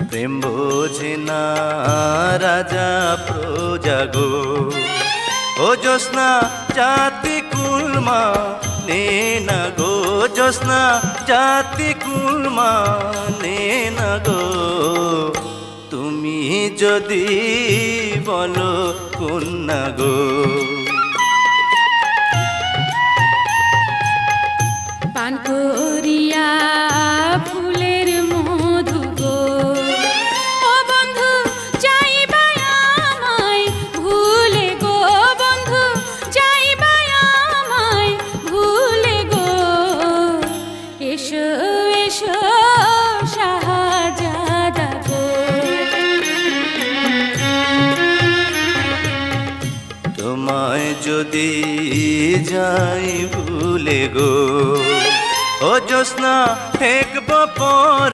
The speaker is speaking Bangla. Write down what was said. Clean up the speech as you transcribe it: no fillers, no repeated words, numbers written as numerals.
প্রেম বোঝে না রাজা প্রজা গো। ও জ্যোৎস্না জাতি কুলমা নে না গো, জ্যোৎস্না জাতি কুলমা নে না গো। তুমি যদি বলো কন্যা গো। পান করিয়া ফুলের মধু গো, ও বন্ধু যাইবা আমায় ভুলে গো, বন্ধু যাইবা আমায় ভুলে গো। এসো এসো শাহজাদা গো। তোমায় যদি যাই ভুলে গো, ও জ্যোৎস্না ঠেকব পর